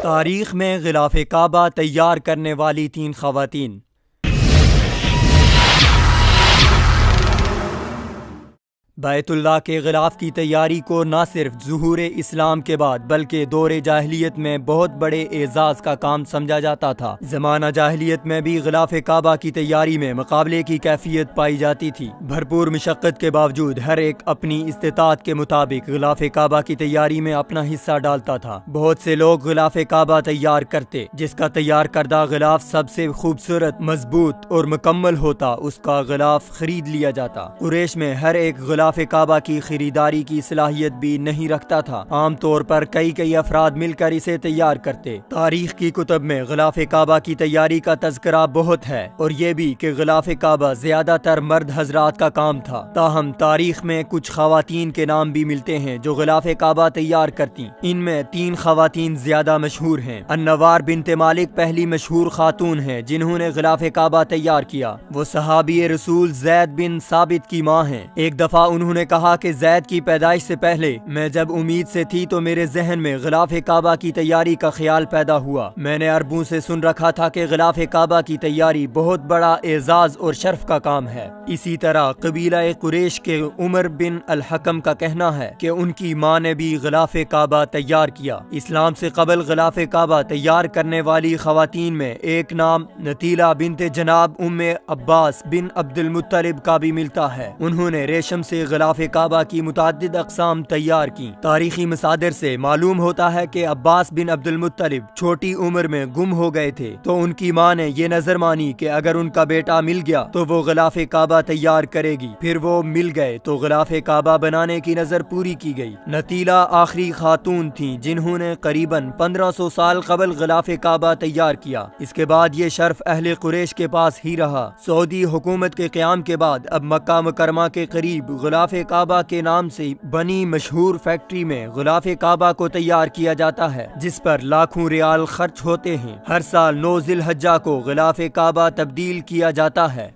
تاریخ میں غلاف کعبہ تیار کرنے والی 3 خواتین۔ بیت اللہ کے غلاف کی تیاری کو نہ صرف ظہور اسلام کے بعد بلکہ دور جاہلیت میں بہت بڑے اعزاز کا کام سمجھا جاتا تھا۔ زمانہ جاہلیت میں بھی غلاف کعبہ کی تیاری میں مقابلے کی کیفیت پائی جاتی تھی۔ بھرپور مشقت کے باوجود ہر ایک اپنی استطاعت کے مطابق غلاف کعبہ کی تیاری میں اپنا حصہ ڈالتا تھا۔ بہت سے لوگ غلاف کعبہ تیار کرتے، جس کا تیار کردہ غلاف سب سے خوبصورت، مضبوط اور مکمل ہوتا، اس کا غلاف خرید لیا جاتا۔ قریش میں ہر ایک غلاف کعبہ کی خریداری کی صلاحیت بھی نہیں رکھتا تھا۔ عام طور پر کئی افراد مل کر اسے تیار کرتے۔ تاریخ کی کتب میں غلاف کعبہ کی تیاری کا تذکرہ بہت ہے، اور یہ بھی کہ غلاف کعبہ زیادہ تر مرد حضرات کا کام تھا۔ تاہم تاریخ میں کچھ خواتین کے نام بھی ملتے ہیں جو غلاف کعبہ تیار کرتی۔ ان میں 3 خواتین زیادہ مشہور ہیں۔ النوار بنت مالک پہلی مشہور خاتون ہیں جنہوں نے غلاف کعبہ تیار کیا۔ وہ صحابی رسول زید بن ثابت کی ماں ہیں۔ ایک دفعہ انہوں نے کہا کہ زید کی پیدائش سے پہلے میں جب امید سے تھی تو میرے ذہن میں غلاف کعبہ کی تیاری کا خیال پیدا ہوا۔ میں نے عربوں سے سن رکھا تھا کہ غلاف کعبہ کی تیاری بہت بڑا اعزاز اور شرف کا کام ہے۔ اسی طرح قبیلہ قریش کے عمر بن الحکم کا کہنا ہے کہ ان کی ماں نے بھی غلاف کعبہ تیار کیا۔ اسلام سے قبل غلاف کعبہ تیار کرنے والی خواتین میں ایک نام نتیلہ بنت جناب ام عباس بن عبد المطلب کا بھی ملتا ہے۔ انہوں نے ریشم سے غلاف کعبہ کی متعدد اقسام تیار کی۔ تاریخی مصادر سے معلوم ہوتا ہے کہ عباس بن عبد المطلب چھوٹی عمر میں گم ہو گئے تھے، تو ان کی ماں نے یہ نظر مانی کہ اگر ان کا بیٹا مل گیا تو وہ غلاف کعبہ تیار کرے گی۔ پھر وہ مل گئے تو غلاف کعبہ بنانے کی نظر پوری کی گئی۔ نتیلہ آخری خاتون تھیں جنہوں نے قریباً 1500 سال قبل غلاف کعبہ تیار کیا۔ اس کے بعد یہ شرف اہل قریش کے پاس ہی رہا۔ سعودی حکومت کے قیام کے بعد اب مکہ مکرمہ کے قریب غلاف کعبہ کے نام سے بنی مشہور فیکٹری میں غلاف کعبہ کو تیار کیا جاتا ہے، جس پر لاکھوں ریال خرچ ہوتے ہیں۔ ہر سال 9 ذی الحجہ کو غلاف کعبہ تبدیل کیا جاتا ہے۔